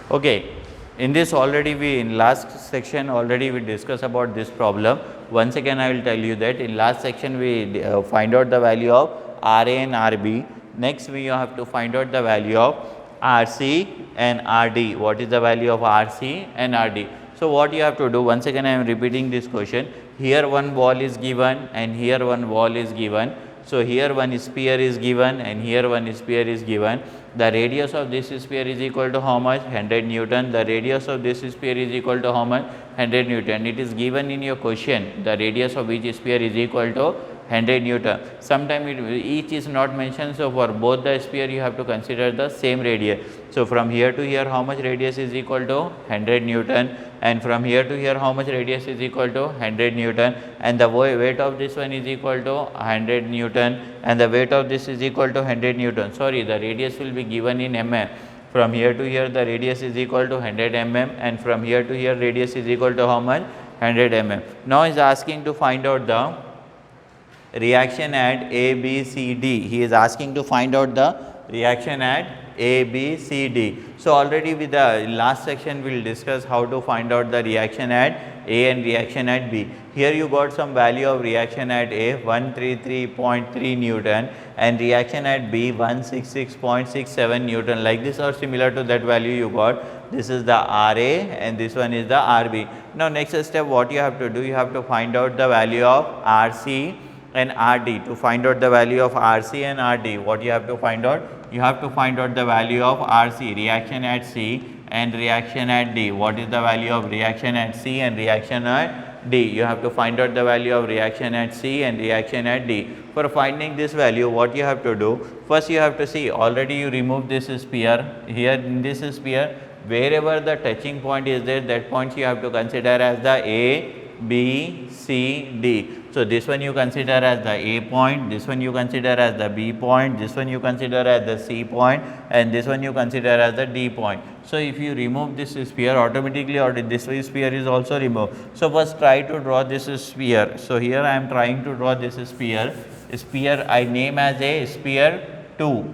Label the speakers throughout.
Speaker 1: Okay, in this already we in last section already we discussed about this problem. Once again I will tell you that in last section we find out the value of RA and RB. Next we have to find out the value of RC and RD. What is the value of RC and RD? So, what you have to do, once again I am repeating this question. Here one ball is given and here one ball is given. So, here one sphere is given and here one sphere is given. The radius of this sphere is equal to how much? 100 Newton. The radius of this sphere is equal to how much? 100 Newton. It is given in your question. The radius of each sphere is equal to 100 Newton. Sometimes each is not mentioned. So, for both the sphere you have to consider the same radius. So, from here to here how much radius is equal to 100 Newton, and from here to here how much radius is equal to 100 Newton, and the weight of this one is equal to 100 Newton, and the weight of this is equal to 100 Newton. Sorry, the radius will be given in mm. From here to here the radius is equal to 100 mm, and from here to here radius is equal to how much? 100 mm. Now is asking to find out the reaction at A, B, C, D. He is asking to find out the reaction at A, B, C, D. So, already with the last section we will discuss how to find out the reaction at A and reaction at B. Here you got some value of reaction at A 133.3 Newton and reaction at B 166.67 Newton, like this or similar to that value you got. This is the RA and this one is the RB. Now, next step what you have to do, you have to find out the value of RC and RD. To find out the value of RC and RD, what you have to find out? You have to find out the value of RC, reaction at C, and reaction at D. What is the value of reaction at C and reaction at D? You have to find out the value of reaction at C and reaction at D. For finding this value, what you have to do? First you have to see, already you remove this sphere. Here in this sphere, wherever the touching point is there, that point you have to consider as the A, B, C, D. So, this one you consider as the A point, this one you consider as the B point, this one you consider as the C point, and this one you consider as the D point. So, if you remove this sphere, automatically or this sphere is also removed. So, first try to draw this sphere. So, here I am trying to draw this sphere. Sphere I name as a sphere 2.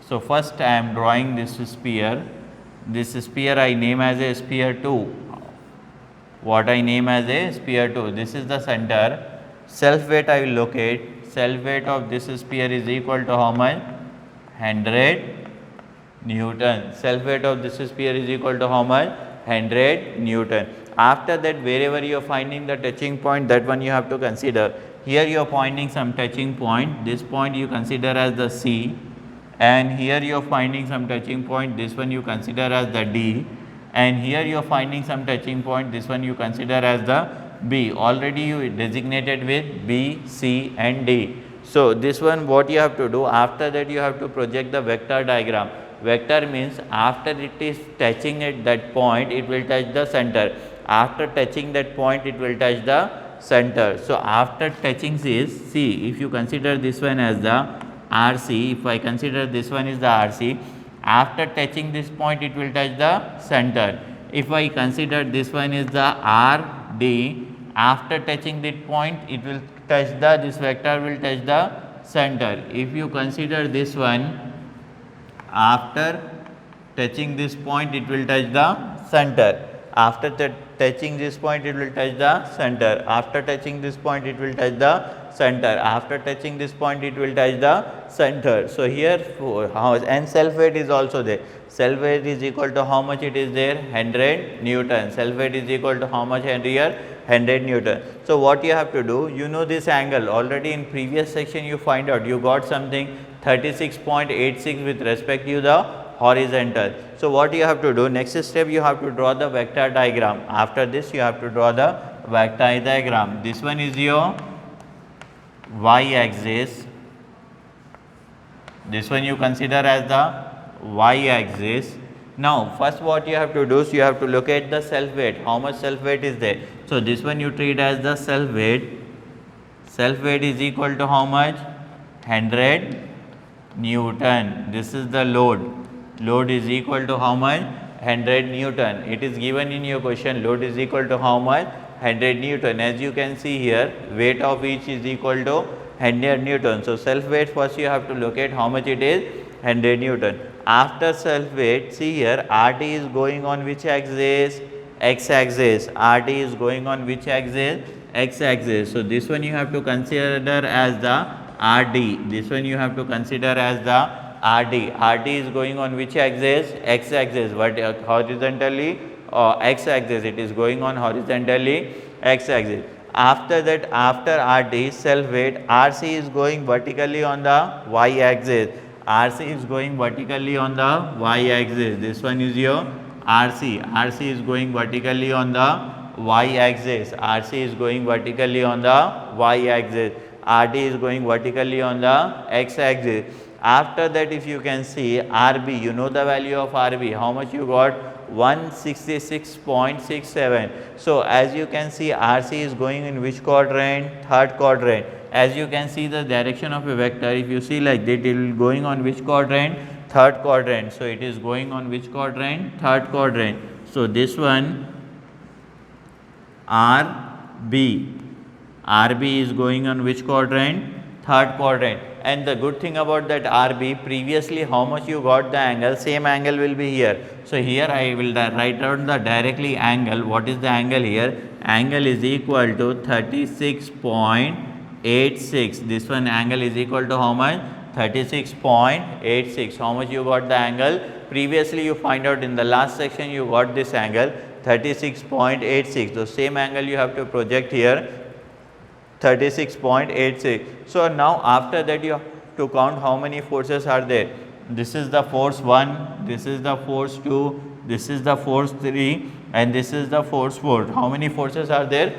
Speaker 1: So, first I am drawing this sphere. This sphere I name as a sphere 2. What I name as a sphere 2. This is the center. Self weight I will locate. Self weight of this sphere is equal to how much? 100 Newton. Self weight of this sphere is equal to how much? 100 Newton. After that, wherever you are finding the touching point, that one you have to consider. Here you are finding some touching point. This point you consider as the C, and here you are finding some touching point. This one you consider as the D, and here you are finding some touching point. This one you consider as the B. Already you designated with B, C and D. So, this one what you have to do, after that you have to project the vector diagram. Vector means after it is touching at that point, it will touch the center. After touching that point, it will touch the center. So, after touching this, see, if you consider this one as the RC, if I consider this one is the RC, after touching this point, it will touch the center. If I consider this one is the RD, after touching that point, it will touch the, this vector will touch the center. If you consider this one, after touching this point, it will touch the center. After touching this point, it will touch the center. After touching this point, it will touch the center. After touching this point, it will touch the center. So, here and self weight is also there. Self weight is equal to how much it is there? 100 Newton. Self weight is equal to how much here? 100 Newton. So, what you have to do? You know this angle already in previous section you find out, you got something 36.86 with respect to the horizontal. So, what you have to do? Next step you have to draw the vector diagram. After this you have to draw the vector diagram. This one is your y axis. This one you consider as the y axis. Now, first what you have to do is you have to locate the self weight. How much self weight is there? So, this one you treat as the self weight. Self weight is equal to how much? 100 Newton. This is the load. Load is equal to how much? 100 Newton. It is given in your question, load is equal to how much? 100 Newton. As you can see here, weight of each is equal to 100 Newton. So, self weight first you have to locate how much it is? 100 Newton. After self weight, see here RT is going on which axis? X axis. RT is going on which axis? X axis. So this one you have to consider as the RD. This one you have to consider as the RD. RD is going on which axis? X axis. But horizontally X axis. It is going on horizontally X axis. After that, after RD self weight, RC is going vertically on the Y axis. RC is going vertically on the Y axis. This one is your RC. RC is going vertically on the Y axis. RC is going vertically on the Y axis. RD is going vertically on the X axis. After that, if you can see RB, you know the value of RB. How much you got? 166.67. So as you can see, RC is going in which quadrant? Third quadrant. As you can see the direction of a vector, if you see like that, it will going on which quadrant? Third quadrant. So it is going on which quadrant? Third quadrant. So this one RB. RB is going on which quadrant? Third quadrant. And the good thing about that RB, previously how much you got the angle, same angle will be here. So here I will write down the directly angle. What is the angle here? Angle is equal to 36.86. This one angle is equal to how much? 36.86. How much you got the angle? Previously you find out in the last section you got this angle 36.86. So same angle you have to project here, 36.86. So now after that you have to count how many forces are there. This is the force 1, this is the force 2, this is the force 3 and this is the force 4. How many forces are there?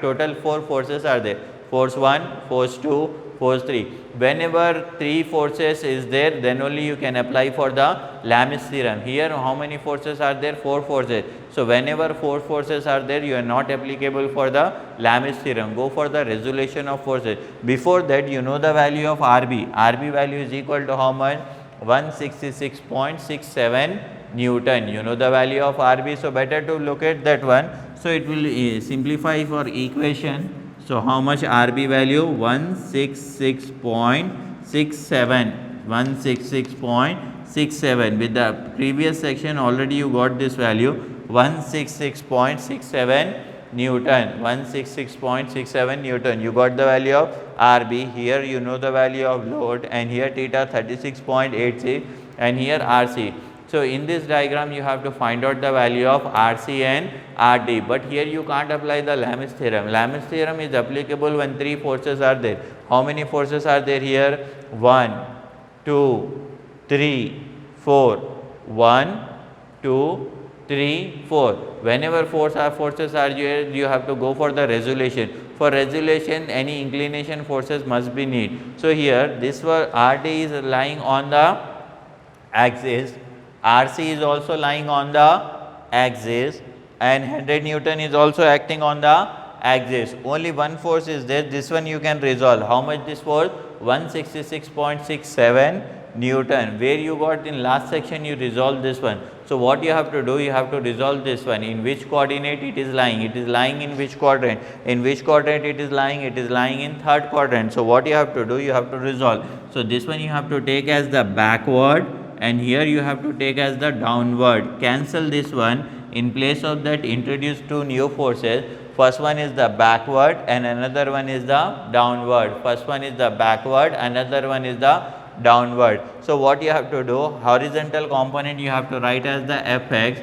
Speaker 1: Total 4 forces are there. Force 1, force 2, force 3. Whenever 3 forces is there, then only you can apply for the Lami's theorem. Here how many forces are there? 4 forces. So whenever 4 forces are there, you are not applicable for the Lami's theorem. Go for the resolution of forces. Before that, you know the value of RB. RB value is equal to how much? 166.67 Newton. You know the value of RB. So better to look at that one. So it will simplify for equation. So how much RB value? 166.67. 166.67. With the previous section already you got this value 166.67 Newton. 166.67 Newton. You got the value of RB. Here you know the value of load and here theta 36.86 and here RC. So in this diagram you have to find out the value of RC and RD, but here you can't apply the Lami's theorem. Lami's theorem is applicable when 3 forces are there. How many forces are there here? 1, 2, 3, 4. 1, 2, 3, 4. Whenever forces are here, you have to go for the resolution. For resolution, any inclination forces must be need. So here this one RD is lying on the axis. RC is also lying on the axis and 100 Newton is also acting on the axis. Only one force is there. This one you can resolve. How much this force? 166.67 Newton. Where you got in last section you resolve this one. So what you have to do? You have to resolve this one. In which coordinate it is lying? It is lying in which quadrant? In which quadrant it is lying? It is lying in third quadrant. So what you have to do? You have to resolve. So this one you have to take as the backward and here you have to take as the downward. Cancel this one. In place of that, introduce 2 new forces. First one is the backward and another one is the downward. First one is the backward, another one is the downward. So what you have to do? Horizontal component you have to write as the fx.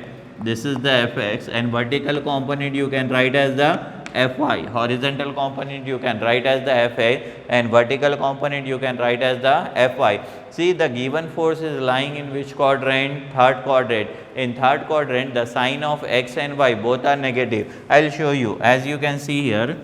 Speaker 1: This is the fx, and vertical component you can write as the Fy. Horizontal component you can write as the Fa and vertical component you can write as the Fy. See, the given force is lying in which quadrant? Third quadrant. In third quadrant, the sign of x and y both are negative. I will show you. As you can see here,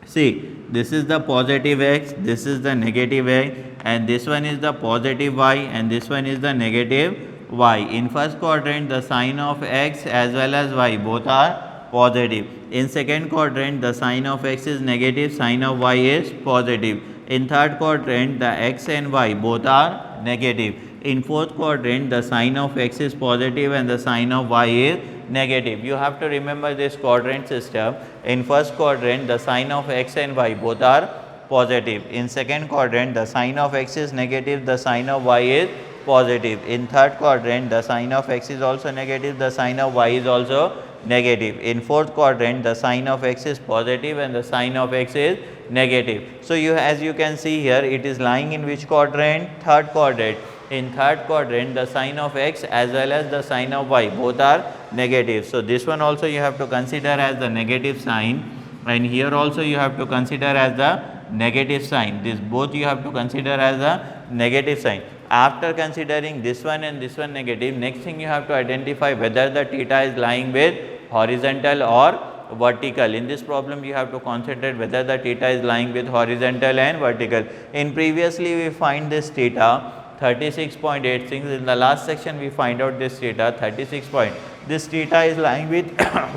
Speaker 1: see, this is the positive x, this is the negative x, and this one is the positive y and this one is the negative y. In first quadrant, the sign of x as well as y both are positive. In second quadrant, the sign of x is negative, sign of y is positive. In third quadrant, the x and y both are negative. In fourth quadrant, the sign of x is positive and the sign of y is negative. You have to remember this quadrant system. In first quadrant, the sign of x and y both are positive. In second quadrant, the sign of x is negative, the sign of y is positive. In third quadrant, the sign of x is also negative, the sign of y is also negative. In fourth quadrant, the sign of x is positive and the sign of x is negative. So, as you can see here, it is lying in which quadrant? Third quadrant. In third quadrant, the sign of x as well as the sign of y both are negative. So, this one also you have to consider as the negative sign, and here also you have to consider as the negative sign. This both you have to consider as a negative sign. After considering this one and this one negative, next thing you have to identify whether the theta is lying with horizontal or vertical. In this problem you have to concentrate whether the theta is lying with horizontal and vertical. In previously we find this theta 36.86. In the last section we find out this theta 36 point. This theta is lying with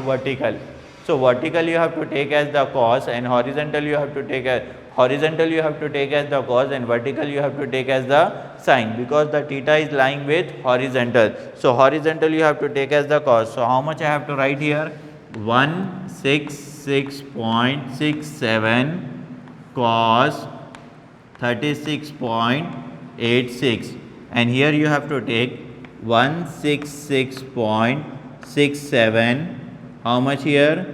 Speaker 1: vertical. So, vertical you have to take as the cos and horizontal you have to take as the cos and vertical you have to take as the sine, because the theta is lying with horizontal. So, horizontal you have to take as the cos. So, how much I have to write here? 166.67 cos 36.86, and here you have to take 166.67, how much here?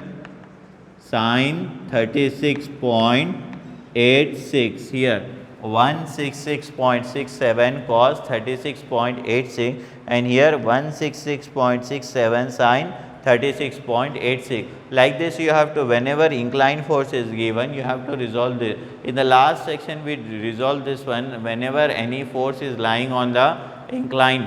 Speaker 1: Sine 36.86, here 166.67 cos 36.86, and here 166.67 sine 36.86. Like this you have to, whenever inclined force is given, you have to resolve this. In the last section we resolved this one. Whenever any force is lying on the incline,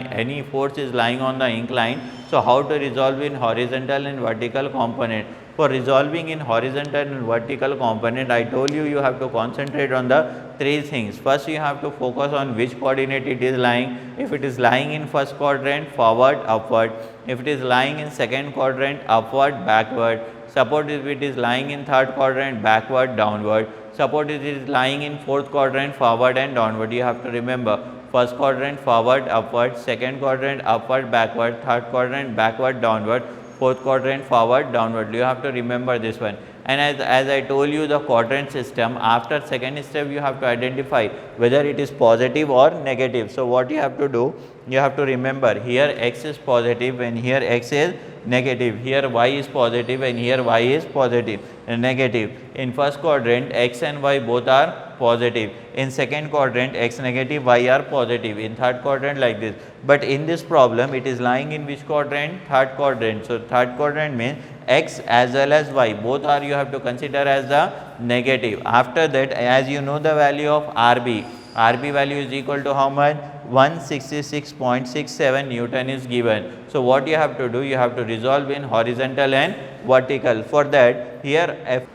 Speaker 1: so how to resolve in horizontal and vertical component? For resolving in horizontal and vertical component, I told you, you have to concentrate on the three things. First, you have to focus on which coordinate it is lying. If it is lying in first quadrant, forward, upward. If it is lying in second quadrant, upward, backward. Suppose if it is lying in third quadrant, backward, downward. Suppose it is lying in fourth quadrant, forward and downward. You have to remember, first quadrant forward, upward, second quadrant upward, backward, third quadrant backward, downward, fourth quadrant forward, downward. You have to remember this one. And as I told you, the quadrant system, after second step you have to identify whether it is positive or negative. So, what you have to do? You have to remember, here x is positive and here x is negative, here y is positive and here y is positive and negative. In first quadrant, x and y both are positive. In second quadrant, x negative, y are positive. In third quadrant, like this. But in this problem, it is lying in which quadrant? Third quadrant. So, third quadrant means x as well as y both are, you have to consider as the negative. After that, as you know the value of RB, RB value is equal to how much? 166.67 Newton is given. So, what you have to do? You have to resolve in horizontal and vertical. For that, here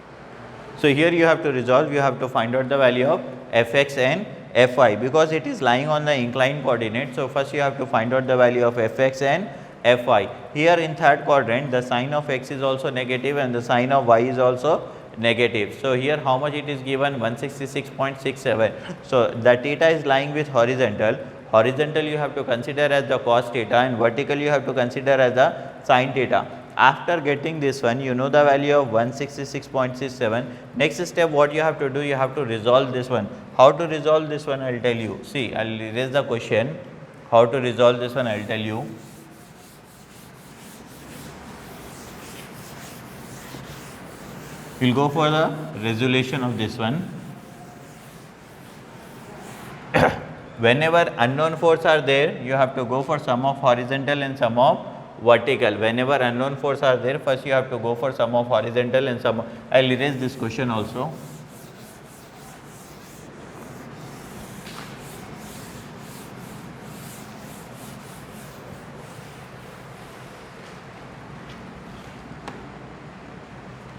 Speaker 1: so here you have to resolve, you have to find out the value of fx and fy, because it is lying on the inclined coordinate. So, first you have to find out the value of fx and fy. Here in third quadrant, the sign of x is also negative and the sign of y is also negative. So, here how much it is given? 166.67. So, the theta is lying with horizontal. Horizontal you have to consider as the cos theta and vertical you have to consider as the sin theta. After getting this one, you know the value of 166.67. Next step, what you have to do? You have to resolve this one. How to resolve this one? I will tell you. See, I will erase the question. How to resolve this one? I will tell you. We will go for the resolution of this one. Whenever unknown force are there, you have to go for sum of horizontal and sum of vertical. Whenever unknown force are there, first you have to go for sum of horizontal and sum of, I will erase this question also.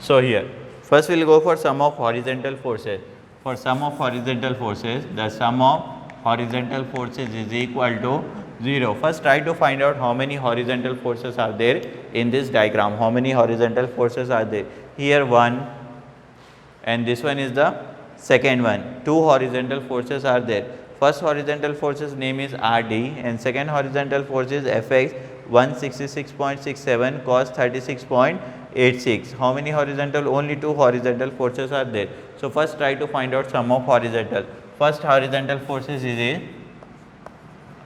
Speaker 1: So, here first we will go for sum of horizontal forces. For sum of horizontal forces, the sum of horizontal forces is equal to 0. First try to find out how many horizontal forces are there in this diagram. How many horizontal forces are there? Here 1 and this one is the second one. 2 horizontal forces are there. First horizontal force's name is RD and second horizontal force is Fx, 166.67 cos 36.86. How many horizontal? Only 2 horizontal forces are there. So, first try to find out sum of horizontal. First horizontal forces is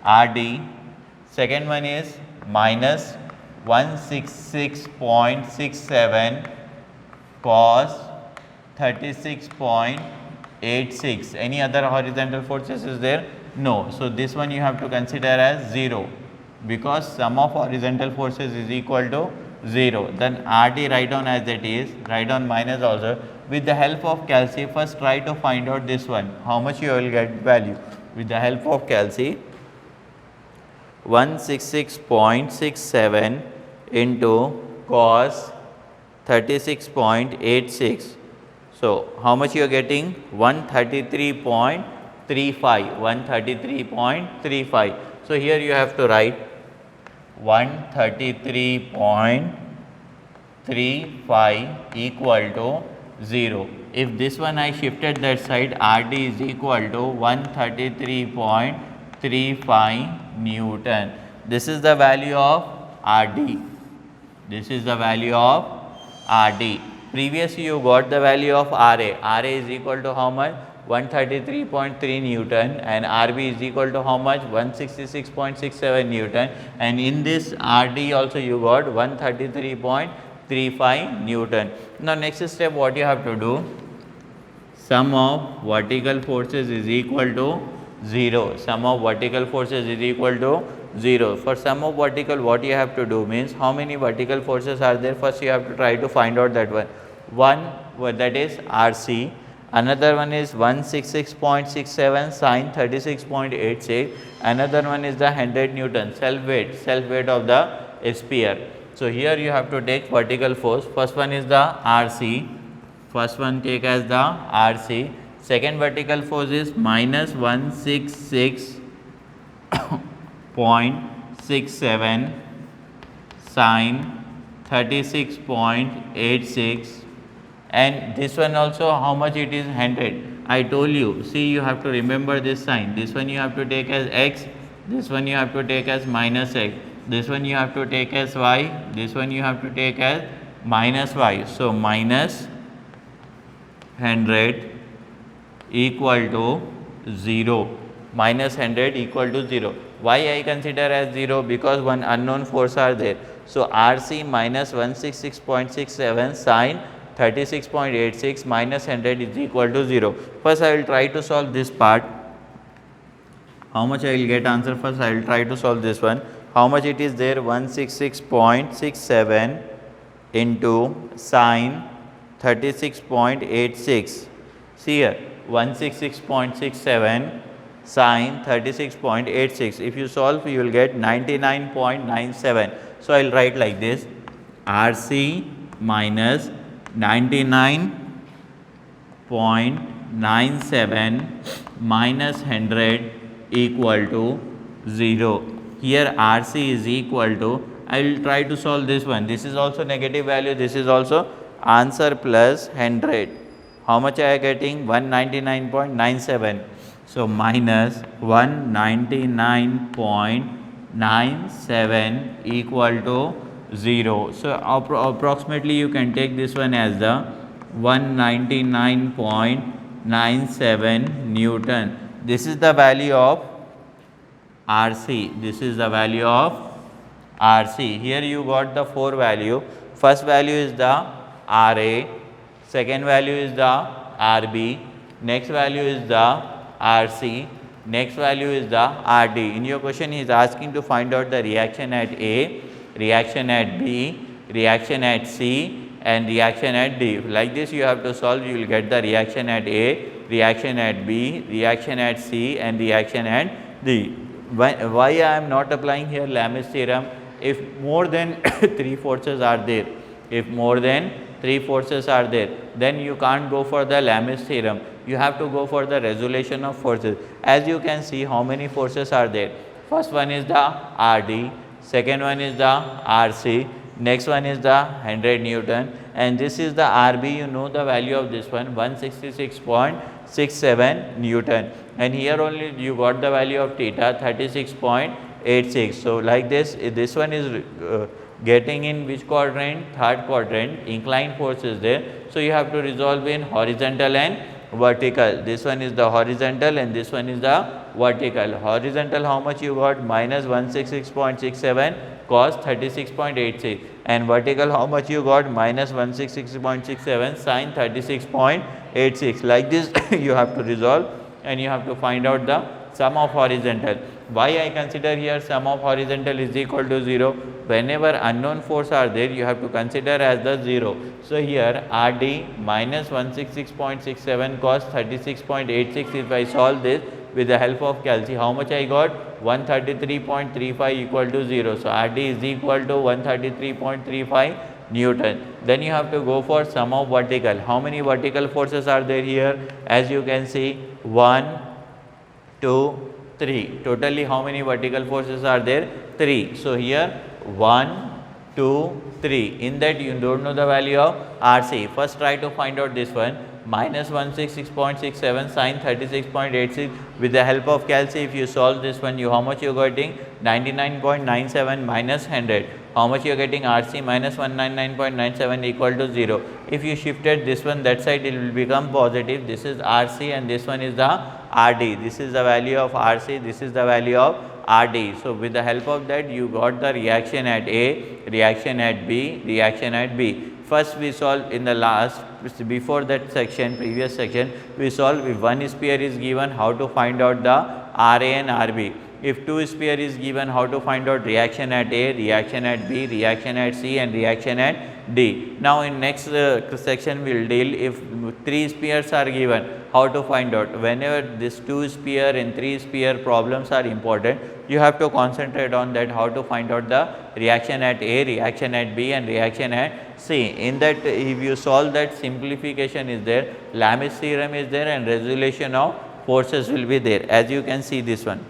Speaker 1: RD. Second one is minus 166.67 cos 36.86. Any other horizontal forces is there? No. So, this one you have to consider as 0 because sum of horizontal forces is equal to 0. Then RD write down as it is, write down minus also. With the help of calci, first try to find out this one, how much you will get value. With the help of calci, 166.67 into cos 36.86. So, how much you are getting? 133.35, 133.35. So, here you have to write 133.35 equal to 0. If this one I shifted that side, RD is equal to 133.35 Newton. This is the value of RD. This is the value of RD. Previously you got the value of RA. RA is equal to how much? 133.3 Newton, and RB is equal to how much? 166.67 Newton, and in this RD also you got 133.35 Newton. Now next step, what you have to do? Sum of vertical forces is equal to 0. Sum of vertical forces is equal to 0. For sum of vertical, what you have to do means, how many vertical forces are there? First you have to try to find out that one. One, that is RC. Another one is 166.67 sine 36.86. Another one is the 100 Newton self weight of the sphere. So here you have to take vertical force. First one is the RC. First one take as the RC. Second vertical force is minus 166.67 sine 36.86. And this one also, how much it is? 100. I told you, see, you have to remember this sign. This one you have to take as x, this one you have to take as minus x, this one you have to take as y, this one you have to take as minus y. So, minus 100 equal to 0. Minus 100 equal to 0. Why I consider as 0? Because one unknown force are there. So, RC minus 166.67 sine 36.86 minus 100 is equal to 0. First I will try to solve this part. How much I will get answer? First I will try to solve this one. How much it is there? 166.67 into sine 36.86. See here, 166.67 sine 36.86. If you solve, you will get 99.97. So I will write like this: RC minus 99.97 minus 100 equal to 0. Here RC is equal to, I will try to solve this one. This is also negative value, this is also answer plus 100. How much I am getting? 199.97. So, minus 199.97 equal to 0. So, approximately you can take this one as the 199.97 Newton. This is the value of RC. This is the value of RC. Here you got the 4 value. First value is the RA. Second value is the RB. Next value is the RC. Next value is the RD. In your question, he is asking to find out the reaction at A, reaction at B, reaction at C, and reaction at D. Like this you have to solve, you will get the reaction at A, reaction at B, reaction at C, and reaction at D. Why I am not applying here Lami's theorem? If more than 3 forces are there, if more than 3 forces are there, then you can't go for the Lami's theorem. You have to go for the resolution of forces. As you can see, how many forces are there? First one is the RD, second one is the RC, next one is the 100 Newton, and this is the RB. You know the value of this one, 166.67 Newton, and here only you got the value of theta, 36.86. So, like this one is getting in which quadrant? Third quadrant. Inclined force is there. So, you have to resolve in horizontal and vertical, this one is the horizontal, and this one is the vertical. Horizontal, how much you got? Minus 166.67 cos 36.86, and vertical, how much you got? Minus 166.67 sin 36.86. Like this you have to resolve, and you have to find out the sum of horizontal. Why I consider here sum of horizontal is equal to 0? Whenever unknown force are there, you have to consider as the 0. So here RD minus 166.67 cos 36.86, if I solve this with the help of calci, how much I got? 133.35 equal to 0. So RD is equal to 133.35 Newton. Then you have to go for sum of vertical. How many vertical forces are there here? As you can see, 1, 2, 3. Totally how many vertical forces are there? 3. So here 1, 2, 3. In that you don't know the value of RC. First try to find out this one. Minus 166.67 sin 36.86. With the help of calci, if you solve this one, how much you are getting? 99.97 minus 100. How much you are getting? RC minus 199.97 equal to 0. If you shifted this one that side, it will become positive. This is RC and this one is the RD. This is the value of RC, this is the value of RD. So with the help of that, you got the reaction at A, reaction at B, reaction at B. First we solve in the last, before that section, previous section, we solve if one sphere is given, how to find out the RA and RB. If two sphere is given, how to find out reaction at A, reaction at B, reaction at C and reaction at D. Now in next section we will deal if three spheres are given, how to find out. Whenever this two sphere and three sphere problems are important, you have to concentrate on that, how to find out the reaction at A, reaction at B and reaction at C. In that, if you solve that, simplification is there, Lami's theorem is there and resolution of forces will be there, as you can see this one.